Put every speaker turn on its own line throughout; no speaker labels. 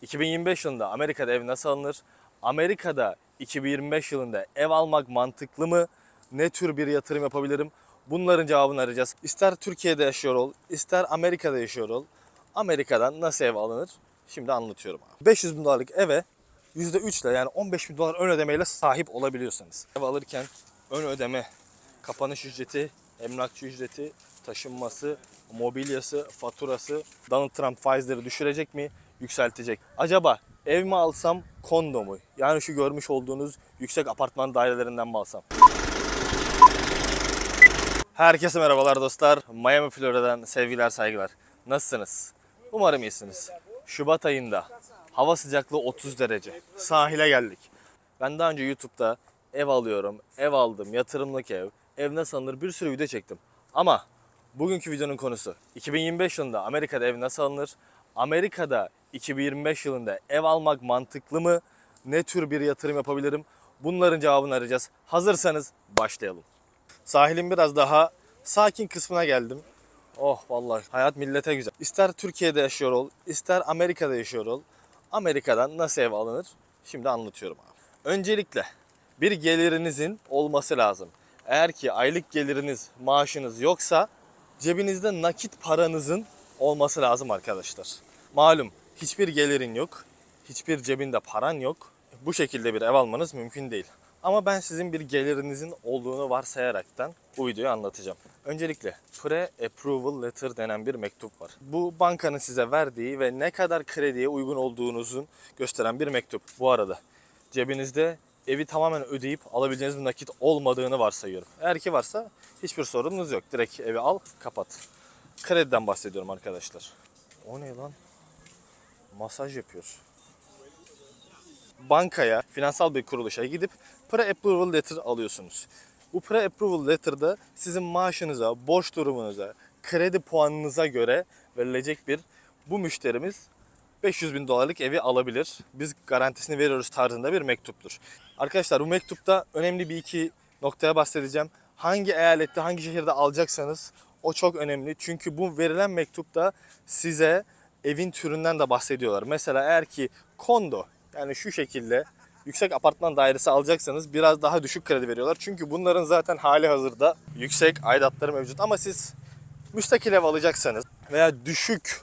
2025 yılında Amerika'da ev nasıl alınır? Amerika'da 2025 yılında ev almak mantıklı mı? Ne tür bir yatırım yapabilirim? Bunların cevabını arayacağız. İster Türkiye'de yaşıyor ol, ister Amerika'da yaşıyor ol. Amerika'dan nasıl ev alınır? Şimdi anlatıyorum abi. 500 bin dolarlık eve %3 ile yani 15 bin dolar ön ödemeyle sahip olabiliyorsanız. Ev alırken ön ödeme, kapanış ücreti, emlakçı ücreti, taşınması, mobilyası, faturası, Donald Trump faizleri düşürecek mi, yükseltecek? Acaba ev mi alsam, kondo mu? Yani şu görmüş olduğunuz yüksek apartman dairelerinden mi alsam? Herkese merhabalar dostlar. Miami, Florida'dan sevgiler, saygılar. Nasılsınız? Umarım iyisiniz. Şubat ayında hava sıcaklığı 30 derece. Sahile geldik. Ben daha önce YouTube'da ev alıyorum, ev aldım, yatırımlık ev, ev nasıl alınır bir sürü video çektim. Ama bugünkü videonun konusu 2025 yılında Amerika'da ev nasıl alınır? Amerika'da 2025 yılında ev almak mantıklı mı? Ne tür bir yatırım yapabilirim? Bunların cevabını arayacağız. Hazırsanız başlayalım. Sahilin biraz daha sakin kısmına geldim. Oh vallahi hayat millete güzel. İster Türkiye'de yaşıyor ol, ister Amerika'da yaşıyor ol. Amerika'dan nasıl ev alınır? Şimdi anlatıyorum abi. Öncelikle bir gelirinizin olması lazım. Eğer ki aylık geliriniz, maaşınız yoksa cebinizde nakit paranızın olması lazım arkadaşlar. Malum hiçbir gelirin yok, hiçbir cebinde paran yok. Bu şekilde bir ev almanız mümkün değil. Ama ben sizin bir gelirinizin olduğunu varsayaraktan bu videoyu anlatacağım. Öncelikle Pre-Approval Letter denen bir mektup var. Bu bankanın size verdiği ve ne kadar krediye uygun olduğunuzun gösteren bir mektup. Bu arada cebinizde evi tamamen ödeyip alabileceğiniz bir nakit olmadığını varsayıyorum. Eğer ki varsa hiçbir sorununuz yok. Direkt evi al, kapat. Krediden bahsediyorum arkadaşlar. O ne lan? Masaj yapıyor. Bankaya, finansal bir kuruluşa gidip pre-approval letter alıyorsunuz. Bu pre-approval letter'da sizin maaşınıza, borç durumunuza, kredi puanınıza göre verilecek bu müşterimiz 500 bin dolarlık evi alabilir. Biz garantisini veriyoruz tarzında bir mektuptur. Arkadaşlar bu mektupta önemli bir iki noktaya bahsedeceğim. Hangi eyalette, hangi şehirde alacaksanız o çok önemli. Çünkü bu verilen mektupta size evin türünden de bahsediyorlar. Mesela eğer ki kondo, yani şu şekilde yüksek apartman dairesi alacaksanız biraz daha düşük kredi veriyorlar. Çünkü bunların zaten hali hazırda yüksek aidatları mevcut. Ama siz müstakil ev alacaksanız veya düşük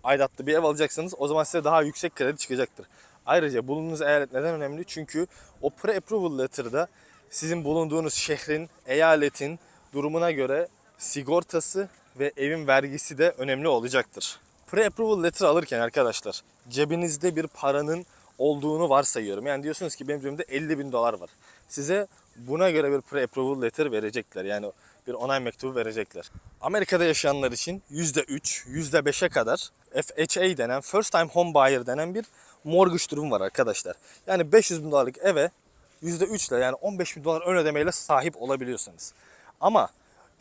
aidatlı bir ev alacaksanız o zaman size daha yüksek kredi çıkacaktır. Ayrıca bulunduğunuz eyalet neden önemli? Çünkü o pre-approval letter'da sizin bulunduğunuz şehrin, eyaletin durumuna göre sigortası ve evin vergisi de önemli olacaktır. Pre-approval letter alırken arkadaşlar cebinizde bir paranın olduğunu varsayıyorum. Yani diyorsunuz ki benim cebimde 50 bin dolar var. Size buna göre bir pre-approval letter verecekler. Yani bir onay mektubu verecekler. Amerika'da yaşayanlar için %3, %5'e kadar FHA denen, First Time Home Buyer denen bir mortgage durum var arkadaşlar. Yani 500 bin dolarlık eve %3 ile yani 15 bin dolar ön ödemeyle sahip olabiliyorsanız. Ama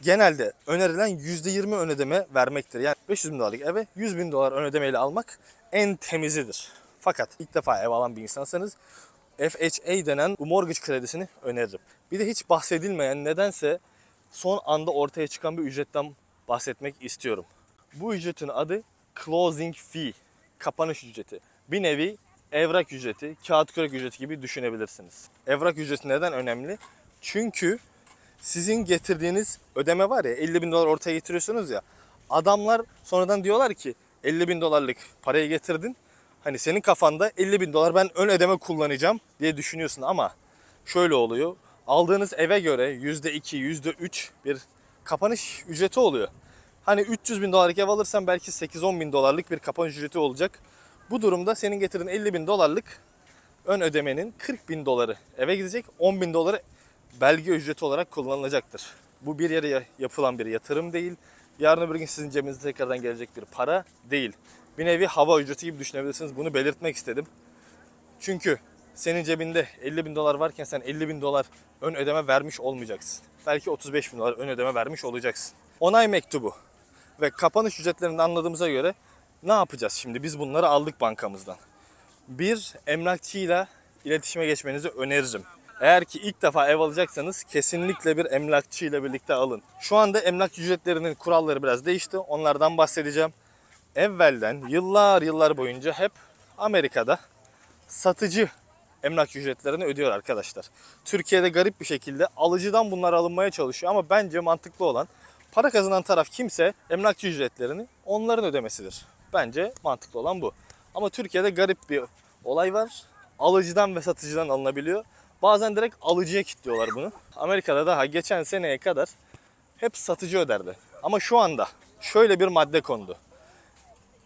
genelde önerilen %20 ön ödeme vermektir. Yani 500 bin dolarlık eve 100 bin dolar ön ödemeyle almak en temizidir. Fakat ilk defa ev alan bir insansanız FHA denen bu mortgage kredisini öneririm. Bir de hiç bahsedilmeyen nedense son anda ortaya çıkan bir ücretten bahsetmek istiyorum. Bu ücretin adı closing fee, kapanış ücreti. Bir nevi evrak ücreti, kağıt kürek ücreti gibi düşünebilirsiniz. Evrak ücreti neden önemli? Çünkü sizin getirdiğiniz ödeme var ya, 50 bin dolar ortaya getiriyorsunuz ya, adamlar sonradan diyorlar ki 50 bin dolarlık parayı getirdin. Hani senin kafanda 50 bin dolar ben ön ödeme kullanacağım diye düşünüyorsun ama şöyle oluyor. Aldığınız eve göre %2, %3 bir kapanış ücreti oluyor. Hani 300 bin dolarlık ev alırsan belki 8-10 bin dolarlık bir kapanış ücreti olacak. Bu durumda senin getirdiğin 50 bin dolarlık ön ödemenin 40 bin doları eve gidecek. 10 bin doları belge ücreti olarak kullanılacaktır. Bu bir yere yapılan bir yatırım değil. Yarın öbür gün sizin cebinize tekrardan gelecek bir para değil. Bir nevi hava ücreti gibi düşünebilirsiniz. Bunu belirtmek istedim. Çünkü senin cebinde 50 bin dolar varken sen 50 bin dolar ön ödeme vermiş olmayacaksın. Belki 35 bin dolar ön ödeme vermiş olacaksın. Onay mektubu ve kapanış ücretlerini anladığımıza göre ne yapacağız şimdi? Biz bunları aldık bankamızdan. Bir emlakçıyla iletişime geçmenizi öneririm. Eğer ki ilk defa ev alacaksanız kesinlikle bir emlakçıyla birlikte alın. Şu anda emlak ücretlerinin kuralları biraz değişti. Onlardan bahsedeceğim. Evvelden yıllar boyunca hep Amerika'da satıcı emlak ücretlerini ödüyor arkadaşlar. Türkiye'de garip bir şekilde alıcıdan bunlar alınmaya çalışıyor ama bence mantıklı olan para kazanan taraf kimse emlakçı ücretlerini onların ödemesidir. Bence mantıklı olan bu. Ama Türkiye'de garip bir olay var. Alıcıdan ve satıcıdan alınabiliyor. Bazen direkt alıcıya kilitliyorlar bunu. Amerika'da daha geçen seneye kadar hep satıcı öderdi. Ama şu anda şöyle bir madde kondu.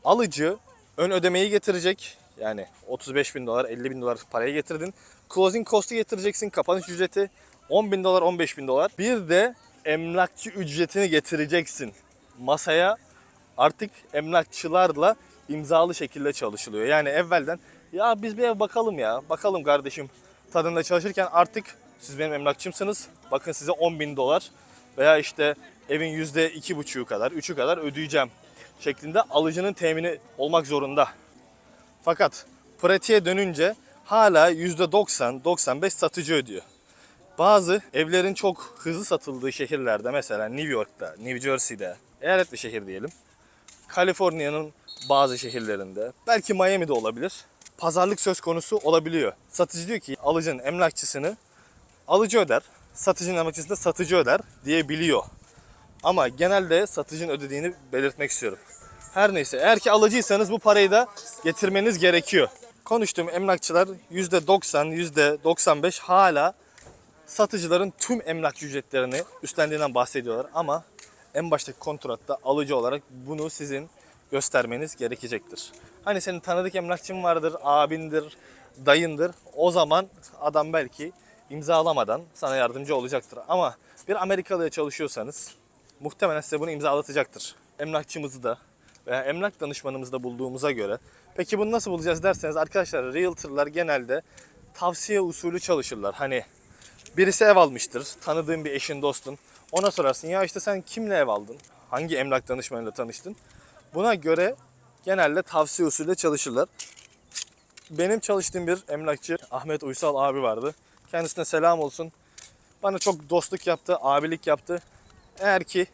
Alıcı ön ödemeyi getirecek. Yani 35 bin dolar, 50 bin dolar parayı getirdin. Closing cost'u getireceksin, kapanış ücreti 10 bin dolar, 15 bin dolar. Bir de emlakçı ücretini getireceksin. Masaya artık emlakçılarla imzalı şekilde çalışılıyor. Yani evvelden ya biz bir ev bakalım ya, bakalım kardeşim tadında çalışırken artık siz benim emlakçımsınız. Bakın size 10 bin dolar veya işte evin %2,5'u kadar, 3'ü kadar ödeyeceğim şeklinde alıcının temini olmak zorunda. Fakat pratiğe dönünce hala %90-95 satıcı ödüyor. Bazı evlerin çok hızlı satıldığı şehirlerde, mesela New York'ta, New Jersey'de, eyaletli şehir diyelim, Kaliforniya'nın bazı şehirlerinde, belki Miami'de olabilir, pazarlık söz konusu olabiliyor. Satıcı diyor ki alıcının emlakçısını alıcı öder, satıcının emlakçısını da satıcı öder diyebiliyor. Ama genelde satıcının ödediğini belirtmek istiyorum. Her neyse, eğer ki alıcıysanız bu parayı da getirmeniz gerekiyor. Konuştuğum emlakçılar %90, %95 hala satıcıların tüm emlak ücretlerini üstlendiğinden bahsediyorlar. Ama en baştaki kontratta alıcı olarak bunu sizin göstermeniz gerekecektir. Hani senin tanıdık emlakçın vardır, abindir, dayındır. O zaman adam belki imzalamadan sana yardımcı olacaktır. Ama bir Amerikalı'ya çalışıyorsanız muhtemelen size bunu imzalatacaktır. Emlakçımızı da veya emlak danışmanımızı da bulduğumuza göre. Peki bunu nasıl bulacağız derseniz arkadaşlar, realtorlar genelde tavsiye usulü çalışırlar. Hani birisi ev almıştır, tanıdığın bir eşin, dostun. Ona sorarsın ya işte sen kimle ev aldın? Hangi emlak danışmanıyla tanıştın? Buna göre genelde tavsiye usulü çalışırlar. Benim çalıştığım bir emlakçı Ahmet Uysal abi vardı. Kendisine selam olsun. Bana çok dostluk yaptı, abilik yaptı. Eğer ki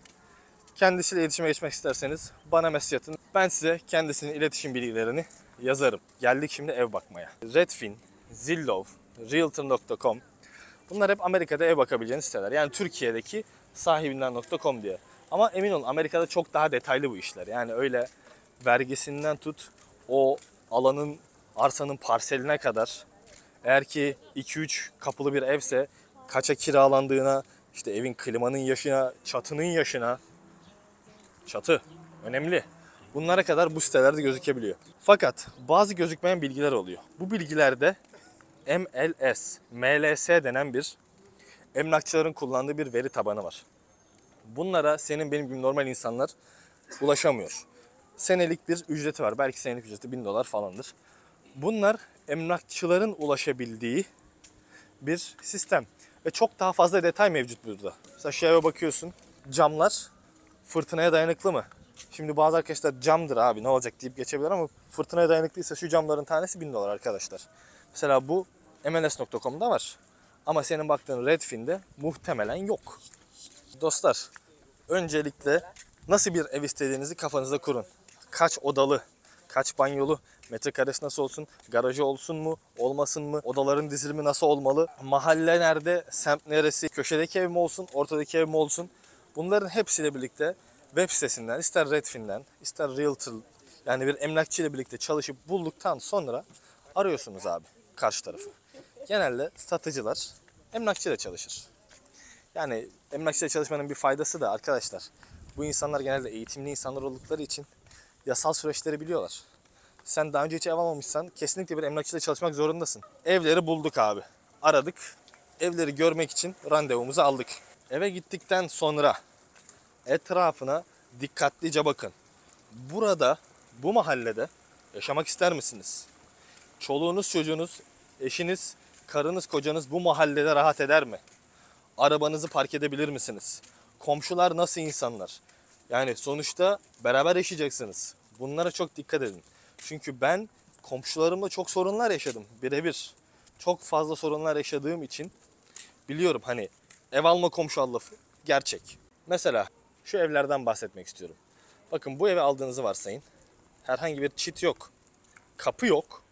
kendisiyle iletişime geçmek isterseniz bana mesaj atın. Ben size kendisinin iletişim bilgilerini yazarım. Geldik şimdi ev bakmaya. Redfin, Zillow, Realtor.com, bunlar hep Amerika'da ev bakabileceğiniz siteler. Yani Türkiye'deki sahibinden.com diye. Ama emin olun Amerika'da çok daha detaylı bu işler. Yani öyle vergisinden tut o alanın, arsanın parseline kadar. Eğer ki 2-3 kapılı bir evse kaça kiralandığına, işte evin klimanın yaşına, çatının yaşına. Çatı önemli. Bunlara kadar bu sitelerde gözükebiliyor. Fakat bazı gözükmeyen bilgiler oluyor. Bu bilgilerde MLS, MLS denen bir emlakçıların kullandığı bir veri tabanı var. Bunlara senin benim gibi normal insanlar ulaşamıyor. Senelik bir ücreti var. Belki senelik ücreti 1000 dolar falandır. Bunlar emlakçıların ulaşabildiği bir sistem. Ve çok daha fazla detay mevcut burada. Mesela şu eve bakıyorsun. Camlar fırtınaya dayanıklı mı? Şimdi bazı arkadaşlar camdır abi ne olacak deyip geçebilir ama fırtınaya dayanıklıysa şu camların tanesi 1000 dolar arkadaşlar. Mesela bu MLS.com'da var. Ama senin baktığın Redfin'de muhtemelen yok. Dostlar, öncelikle nasıl bir ev istediğinizi kafanızda kurun. Kaç odalı, kaç banyolu, metrekaresi nasıl olsun, garajı olsun mu, olmasın mı, odaların dizilimi nasıl olmalı, mahalle nerede, semt neresi, köşedeki ev mi olsun, ortadaki ev mi olsun. Bunların hepsiyle birlikte web sitesinden, ister Redfin'den, ister Realtor, yani bir emlakçı ile birlikte çalışıp bulduktan sonra arıyorsunuz abi karşı tarafı. Genelde satıcılar emlakçıyla çalışır. Yani emlakçıyla çalışmanın bir faydası da arkadaşlar, bu insanlar genelde eğitimli insanlar oldukları için yasal süreçleri biliyorlar. Sen daha önce hiç ev almamışsan kesinlikle bir emlakçıyla çalışmak zorundasın. Evleri bulduk abi. Aradık. Evleri görmek için randevumuzu aldık. Eve gittikten sonra etrafına dikkatlice bakın. Burada, bu mahallede yaşamak ister misiniz? Çoluğunuz, çocuğunuz, eşiniz, karınız, kocanız bu mahallede rahat eder mi? Arabanızı park edebilir misiniz? Komşular nasıl insanlar? Yani sonuçta beraber yaşayacaksınız. Bunlara çok dikkat edin. Çünkü ben komşularımla çok sorunlar yaşadım. Birebir. Çok fazla sorunlar yaşadığım için biliyorum hani ev alma komşu al lafı gerçek. Mesela şu evlerden bahsetmek istiyorum. Bakın bu evi aldığınızı varsayın. Herhangi bir çit yok. Kapı yok.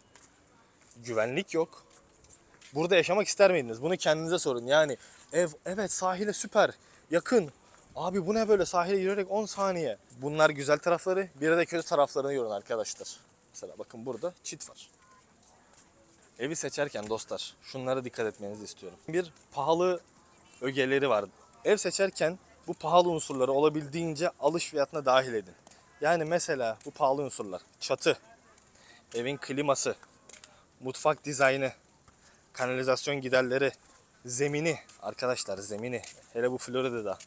Güvenlik yok. Burada yaşamak ister miydiniz? Bunu kendinize sorun. Yani ev, evet sahile süper, yakın. Abi bu ne böyle, sahile yürüyerek 10 saniye. Bunlar güzel tarafları, bir de kötü taraflarını görün arkadaşlar. Mesela bakın burada çit var. Evi seçerken dostlar şunlara dikkat etmenizi istiyorum. Bir, pahalı ögeleri var. Ev seçerken bu pahalı unsurları olabildiğince alış fiyatına dahil edin. Yani mesela bu pahalı unsurlar: çatı, evin kliması, mutfak dizaynı, kanalizasyon giderleri, zemini. Arkadaşlar zemini, hele bu Florida'da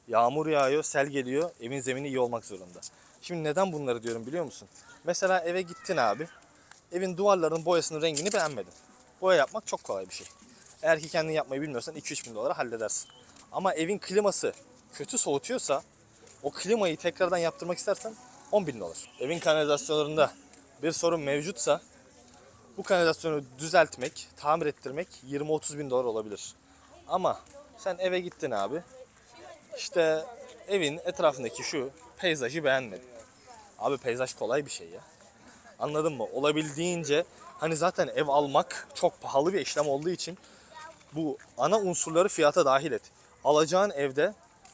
yağmur yağıyor, sel geliyor, evin zemini iyi olmak zorunda. Şimdi neden bunları diyorum biliyor musun? Mesela eve gittin abi, evin duvarlarının boyasının rengini beğenmedin. Boya yapmak çok kolay bir şey. Eğer ki kendin yapmayı bilmiyorsan 2-3 bin dolara halledersin. Ama evin kliması kötü soğutuyorsa, o klimayı tekrardan yaptırmak istersen 10 bin dolar. Evin kanalizasyonlarında bir sorun mevcutsa bu kanalizasyonu düzeltmek, tamir ettirmek 20-30 bin dolar olabilir. Ama sen eve gittin abi, işte evin etrafındaki şu peyzajı beğenmedin. Abi peyzaj kolay bir şey ya. Anladın mı? Olabildiğince, hani zaten ev almak çok pahalı bir işlem olduğu için bu ana unsurları fiyata dahil et. Alacağın evde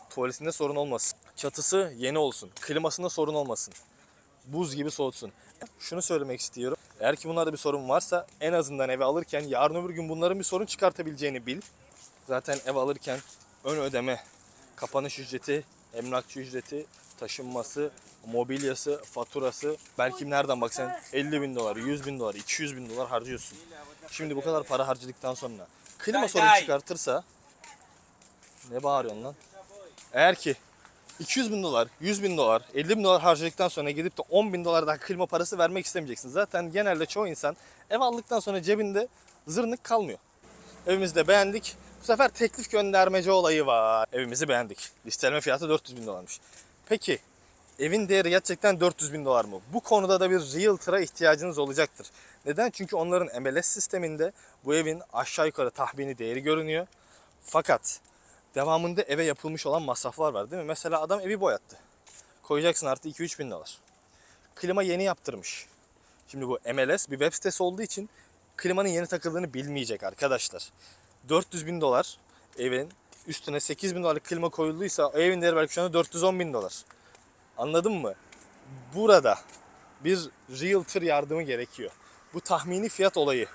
tuvaletinde sorun olmasın. Çatısı yeni olsun. Klimasında sorun olmasın. Buz gibi soğutsun. Şunu söylemek istiyorum. Eğer ki bunlarda bir sorun varsa en azından eve alırken yarın öbür gün bunların bir sorun çıkartabileceğini bil. Zaten ev alırken ön ödeme, kapanış ücreti, emlakçı ücreti, taşınması, mobilyası, faturası, belki nereden baksan 50 bin dolar, 100 bin dolar, 200 bin dolar harcıyorsun. Şimdi bu kadar para harcadıktan sonra klima sorun çıkartırsa, ne bağırıyorsun lan? Eğer ki 200 bin dolar, 100 bin dolar, 50 bin dolar harcadıktan sonra gidip de 10 bin dolar daha klima parası vermek istemeyeceksin. Zaten genelde çoğu insan ev aldıktan sonra cebinde zırnık kalmıyor. Evimizi de beğendik. Bu sefer teklif göndermece olayı var. Evimizi beğendik. Listeleme fiyatı 400 bin dolarmış. Peki evin değeri gerçekten 400 bin dolar mı? Bu konuda da bir realtor'a ihtiyacınız olacaktır. Neden? Çünkü onların MLS sisteminde bu evin aşağı yukarı tahmini değeri görünüyor. Fakat devamında eve yapılmış olan masraflar var değil mi? Mesela adam evi boyattı. Koyacaksın artı 2-3 bin dolar. Klima yeni yaptırmış. Şimdi bu MLS bir web sitesi olduğu için klimanın yeni takıldığını bilmeyecek arkadaşlar. 400 bin dolar evin üstüne 8 bin dolarlık klima koyulduysa o evin değeri belki şu anda 410 bin dolar. Anladın mı? Burada bir realtor yardımı gerekiyor. Bu tahmini fiyat olayı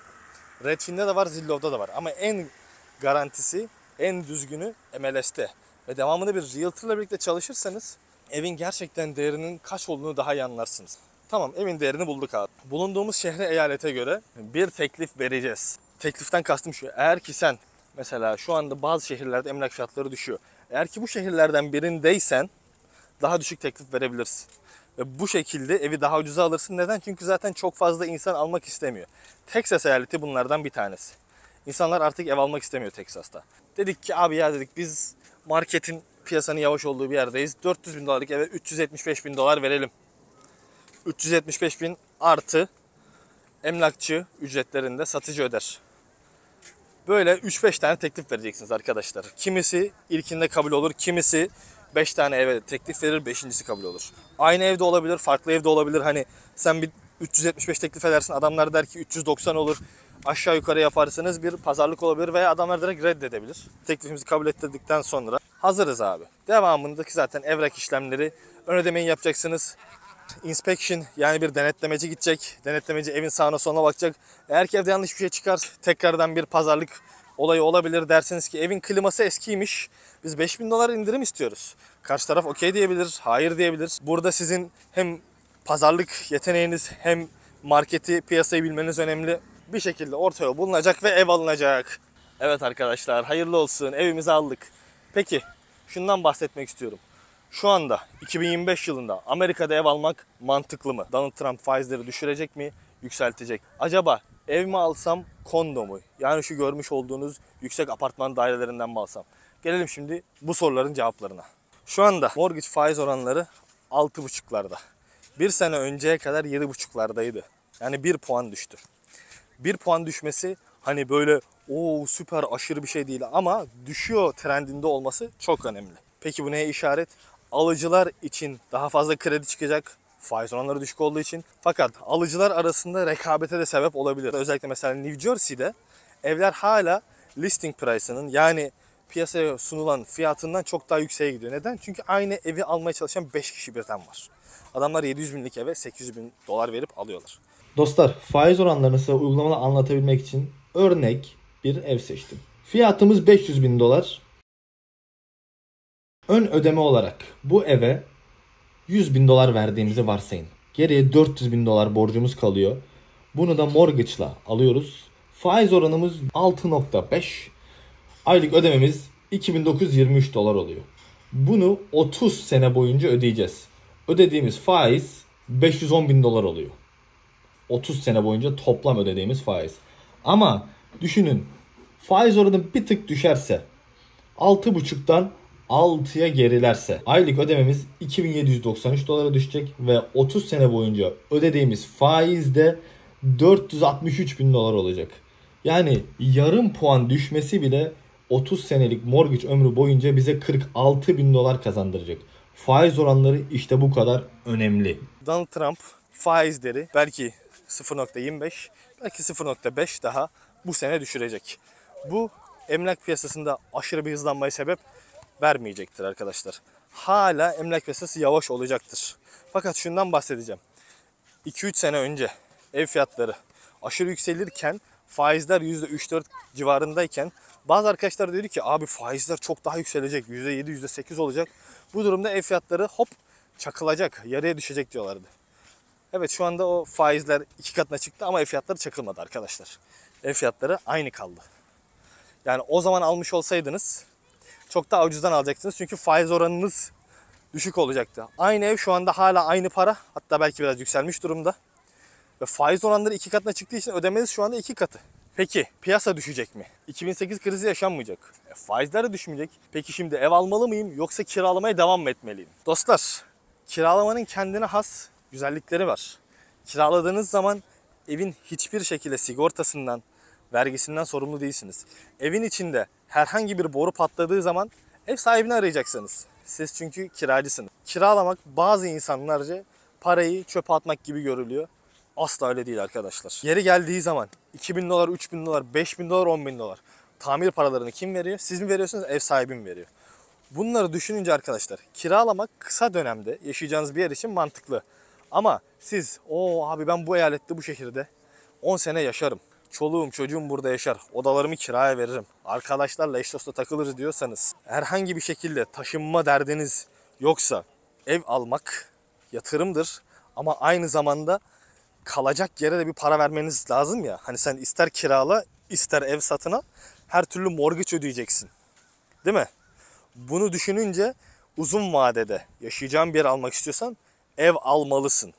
Redfin'de de var, Zillow'da da var. Ama en garantisi, en düzgünü MLS'te. Ve devamında bir realtor'la birlikte çalışırsanız evin gerçekten değerinin kaç olduğunu daha iyi anlarsınız. Tamam, evin değerini bulduk abi. Bulunduğumuz şehre, eyalete göre bir teklif vereceğiz. Tekliften kastım şu: eğer ki sen mesela şu anda bazı şehirlerde emlak fiyatları düşüyor. Eğer ki bu şehirlerden birindeysen daha düşük teklif verebilirsin. Ve bu şekilde evi daha ucuza alırsın. Neden? Çünkü zaten çok fazla insan almak istemiyor. Texas eyaleti bunlardan bir tanesi. İnsanlar artık ev almak istemiyor Texas'ta. Dedik ki abi ya, dedik biz marketin, piyasanın yavaş olduğu bir yerdeyiz. 400 bin dolarlık eve 375 bin dolar verelim. 375 bin artı emlakçı ücretlerinde satıcı öder. Böyle 3-5 tane teklif vereceksiniz arkadaşlar. Kimisi ilkinde kabul olur, kimisi 5 tane eve teklif verir, 5.'si kabul olur. Aynı evde olabilir, farklı evde olabilir. Hani sen bir 375 teklif edersin, adamlar der ki 390 olur. Aşağı yukarı yaparsınız, bir pazarlık olabilir veya adamlar direkt reddedebilir. Teklifimizi kabul ettirdikten sonra hazırız abi. Devamındaki zaten evrak işlemleri, ön ödemeyi yapacaksınız. Inspection, yani bir denetlemeci gidecek. Denetlemeci evin sağına soluna bakacak. Eğer ki evde yanlış bir şey çıkar, tekrardan bir pazarlık olayı olabilir. Dersiniz ki evin kliması eskiymiş, biz 5.000 dolar indirim istiyoruz. Karşı taraf okey diyebilir, hayır diyebilir. Burada sizin hem pazarlık yeteneğiniz hem marketi, piyasayı bilmeniz önemli. Bir şekilde orta yol bulunacak ve ev alınacak. Evet arkadaşlar, hayırlı olsun, evimizi aldık. Peki şundan bahsetmek istiyorum. Şu anda 2025 yılında Amerika'da ev almak mantıklı mı? Donald Trump faizleri düşürecek mi? Yükseltecek. Acaba ev mi alsam, kondo mu? Yani şu görmüş olduğunuz yüksek apartman dairelerinden mi alsam? Gelelim şimdi bu soruların cevaplarına. Şu anda mortgage faiz oranları 6,5'larda. Bir sene önceye kadar 7,5'lardaydı. Yani 1 puan düştü. 1 puan düşmesi hani böyle o süper aşırı bir şey değil ama düşüyor trendinde olması çok önemli. Peki bu neye işaret? Alıcılar için daha fazla kredi çıkacak. Faiz oranları düşük olduğu için. Fakat alıcılar arasında rekabete de sebep olabilir. Özellikle mesela New Jersey'de evler hala listing price'ının, yani piyasaya sunulan fiyatından çok daha yükseğe gidiyor. Neden? Çünkü aynı evi almaya çalışan 5 kişi birden var. Adamlar 700 binlik eve 800 bin dolar verip alıyorlar.
Dostlar, faiz oranlarını size uygulamalı anlatabilmek için örnek bir ev seçtim. Fiyatımız 500 bin dolar. Ön ödeme olarak bu eve 100 bin dolar verdiğimizi varsayın. Geriye 400 bin dolar borcumuz kalıyor. Bunu da mortgage'la alıyoruz. Faiz oranımız 6.5. Aylık ödememiz 2923 dolar oluyor. Bunu 30 sene boyunca ödeyeceğiz. Ödediğimiz faiz 510 bin dolar oluyor. 30 sene boyunca toplam ödediğimiz faiz. Ama düşünün, faiz oranı bir tık düşerse, 6.5'tan 6'ya gerilerse aylık ödememiz 2793 dolara düşecek ve 30 sene boyunca ödediğimiz faiz de 463 bin dolar olacak. Yani yarım puan düşmesi bile 30 senelik mortgage ömrü boyunca bize 46 bin dolar kazandıracak. Faiz oranları işte bu kadar önemli.
Donald Trump faizleri belki 0.25, belki 0.5 daha bu sene düşürecek. Bu emlak piyasasında aşırı bir hızlanmaya sebep vermeyecektir arkadaşlar. Hala emlak piyasası yavaş olacaktır. Fakat şundan bahsedeceğim. 2-3 sene önce ev fiyatları aşırı yükselirken, faizler %3-4 civarındayken bazı arkadaşlar dedi ki abi faizler çok daha yükselecek, %7, %8 olacak. Bu durumda ev fiyatları hop çakılacak, yarıya düşecek diyorlardı. Evet, şu anda o faizler 2 katına çıktı ama ev fiyatları çakılmadı arkadaşlar. Ev fiyatları aynı kaldı. Yani o zaman almış olsaydınız çok daha ucuzdan alacaksınız çünkü faiz oranınız düşük olacaktı. Aynı ev şu anda hala aynı para, hatta belki biraz yükselmiş durumda. Ve faiz oranları 2 katına çıktığı için ödemeniz şu anda 2 katı. Peki piyasa düşecek mi? 2008 krizi yaşanmayacak. Faizler de düşmeyecek. Peki şimdi ev almalı mıyım yoksa kiralamaya devam mı etmeliyim? Dostlar, kiralamanın kendine has güzellikleri var. Kiraladığınız zaman evin hiçbir şekilde sigortasından, vergisinden sorumlu değilsiniz. Evin içinde herhangi bir boru patladığı zaman ev sahibini arayacaksınız. Siz çünkü kiracısınız. Kiralamak bazı insanlarca parayı çöpe atmak gibi görülüyor. Asla öyle değil arkadaşlar. Yeri geldiği zaman 2.000 dolar, 3.000 dolar, 5.000 dolar, 10.000 dolar tamir paralarını kim veriyor? Siz mi veriyorsunuz, ev sahibi mi veriyor? Bunları düşününce arkadaşlar kiralamak kısa dönemde yaşayacağınız bir yer için mantıklı. Ama siz abi ben bu eyalette, bu şehirde 10 sene yaşarım. Çoluğum çocuğum burada yaşar. Odalarımı kiraya veririm. Arkadaşlarla eş dostla takılırız diyorsanız, herhangi bir şekilde taşınma derdiniz yoksa, ev almak yatırımdır. Ama aynı zamanda kalacak yere de bir para vermeniz lazım ya. Hani sen ister kirala, ister ev satına, her türlü mortgage ödeyeceksin. Değil mi? Bunu düşününce uzun vadede yaşayacağın bir yer almak istiyorsan ev almalısın.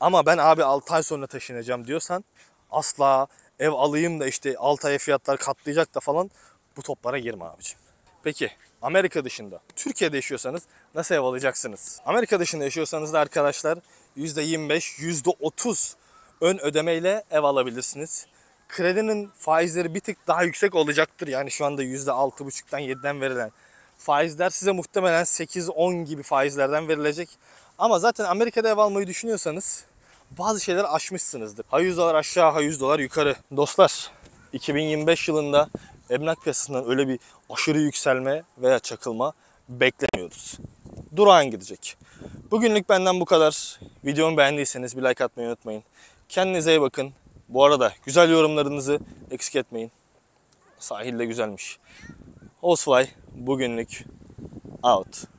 Ama ben abi 6 ay sonra taşınacağım diyorsan asla ev alayım da işte 6 aya fiyatlar katlayacak da falan, bu toplara girme abicim. Peki Amerika dışında, Türkiye'de yaşıyorsanız nasıl ev alacaksınız? Amerika dışında yaşıyorsanız da arkadaşlar %25, %30 ön ödemeyle ev alabilirsiniz. Kredinin faizleri bir tık daha yüksek olacaktır. Yani şu anda %6,5'tan 7'den verilen faizler size muhtemelen 8-10 gibi faizlerden verilecek. Ama zaten Amerika'da ev almayı düşünüyorsanız bazı şeyler aşmışsınızdır. Ha 100 dolar aşağı, ha 100 dolar yukarı. Dostlar, 2025 yılında emlak piyasasından öyle bir aşırı yükselme veya çakılma beklemiyoruz. Durağan gidecek. Bugünlük benden bu kadar. Videomu beğendiyseniz bir like atmayı unutmayın. Kendinize iyi bakın. Bu arada güzel yorumlarınızı eksik etmeyin. Sahil de güzelmiş. Housefly bugünlük out.